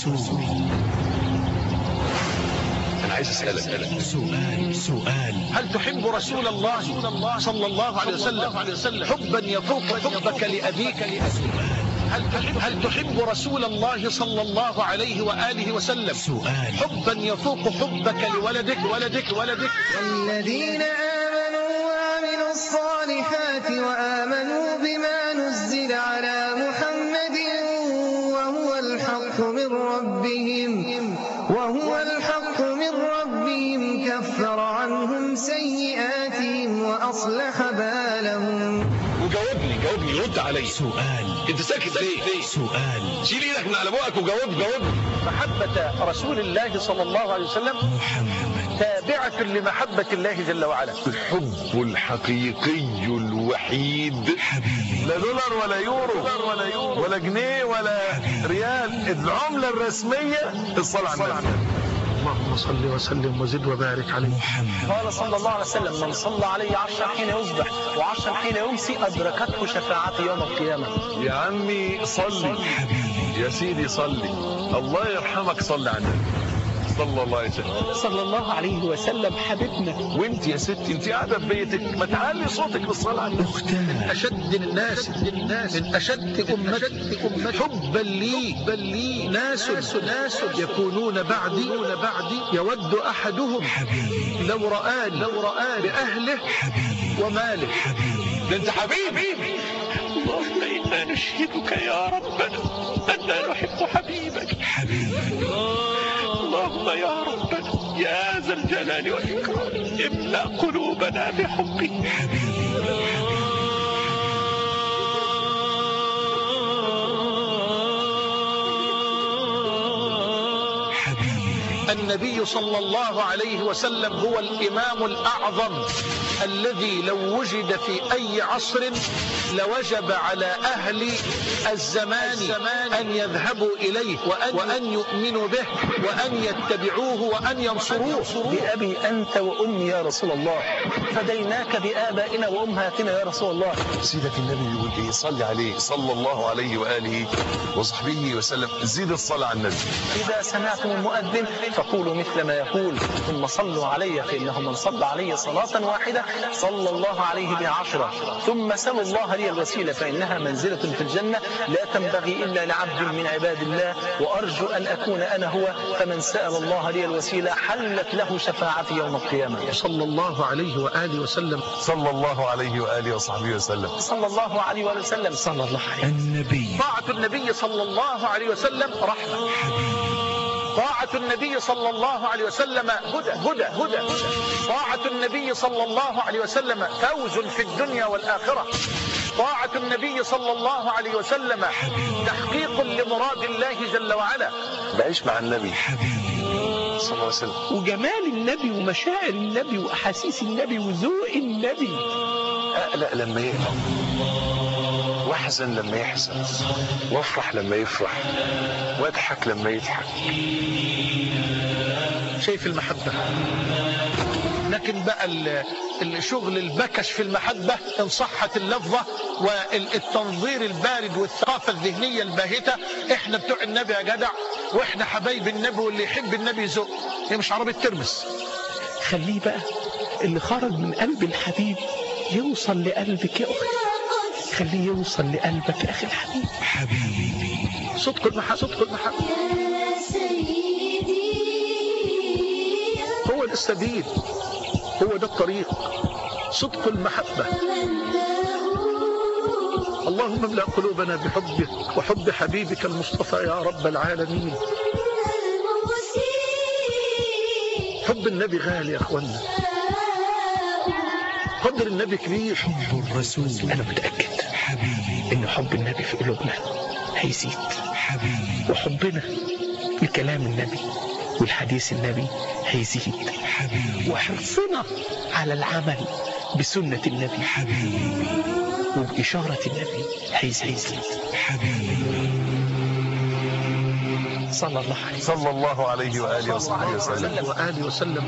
الرسول. أنا عايز أسألك سؤال هل تحب رسول الله صلى الله عليه وسلم حبا يفوق حبك لأبيك؟ هل تحب رسول الله صلى الله عليه وآله وسلم حبا يفوق حبك لولدك؟ والذين آمنوا وعملوا الصالحات وآمنوا بما نزل على محمد وهو الحق من ربهم كفر عنهم سيئاتهم وأصلح بالهم. وجاوبني رد علي. انت ساكت ليه؟ شيل ايدك من على بوقك وجاوبني. محبة رسول الله صلى الله عليه وسلم تابعة لمحبة الله جل وعلا. الحب الحقيقي الوحيد، لا دولار ولا يورو ولا جنيه ولا ريال، العملة الرسمية الصلاة على النبي. اللهم صل وسلم وزد وبارك عليه. قال صلى الله عليه وسلم: من صلى علي 10 حين يصبح و10 حين يمسي أدركته شفاعتي يوم القيامة. يا عمي صلي، يا سيدي صلي، الله يرحمك، صلي على النبي صلى الله عليه وسلم. صلى الله عليه وسلم حبيبنا. وانت يا ستي انت قاعده في بيتك، ما تعلي صوتك بالصلاه على النبي. من أشد الناس من أشد أمتي حبا لي ناس يكونون بعدي يود أحدهم لو رآني بأهله وماله. ده انت حبيبي. اللهم إنا نشهدك يا ربنا أننا نحب حبيبك. اللهم يا ربنا يا ذا الجلال والإكرام املأ قلوبنا بحبك. النبي صلى الله عليه وسلم هو الإمام الأعظم الذي لو وجد في أي عصر لوجب على أهل الزمان أن يذهبوا إليه وأن يؤمنوا به وأن يتبعوه وأن ينصروه. بأبي أنت وأمي يا رسول الله، فديناك بآبائنا وأمهاتنا يا رسول الله. سيدك النبي يقول ايه؟ صلي عليه صلى الله عليه وآله وصحبه وسلم. زيد الصلاة على النبي. إذا سمعتم المؤذن فقولوا مثل ما يقول، ثم صلوا علي فإنه من صلى علي صلاة واحدة صلى الله عليه بها 10. ثم سلوا الله لي الوسيلة فإنها منزلة في الجنة لا تنبغي إلا لعبد من عباد الله، وأرجو أن أكون أنا هو، فمن سأل الله لي الوسيلة حلت له شفاعتي يوم القيامة. صلى الله عليه وآله وسلم. صلى الله عليه وآله وصحبه وسلم. صلى الله عليه وآله وسلم. صلى الله عليه النبي. طاعة النبي صلى الله عليه وسلم رحمة. طاعة النبي صلى الله عليه وسلم هدى. طاعة النبي صلى الله عليه وسلم فوز في الدنيا والآخرة. طاعة النبي صلى الله عليه وسلم تحقيق لمراد الله جل وعلا. بعيش مع النبي صلى الله عليه وسلم، وجمال النبي ومشاعر النبي وأحاسيس النبي وذوق النبي. أقلق لما يقلق، واحزن لما يحزن، وافرح لما يفرح، واضحك لما يضحك. شايف المحبة. لكن بقى الشغل البكش في المحبة إن صحت اللفظة والتنظير البارد والثقافة الذهنية الباهتة. احنا بتوع النبي يا جدع، واحنا حبايب النبي، واللي يحب النبي يزق. هي مش عربية ترمس. خليه بقى اللي خرج من قلب الحبيب يوصل لقلبك يا أخي، خليه يوصل لقلبك يا أخي الحبيب. حبيبي. صدق المحبة. هو ده السبيل، هو ده الطريق، صدق المحبة. اللهم املأ قلوبنا بحبك وحب حبيبك المصطفى يا رب العالمين. حب النبي غالي يا اخوانا، قدر النبي كبير. حب الرسول. أنا متأكد حبيبي إن حب النبي في قلوبنا هيزيد، حبيبي وحبنا لكلام النبي والحديث النبي هيزيد، حبيبي وحرصنا على العمل بسنة النبي حبيبي وبإشارة النبي هيزيد، حبيبي صلى الله عليه صلى الله عليه وآله وصحبه وسلم. وآله وسلم.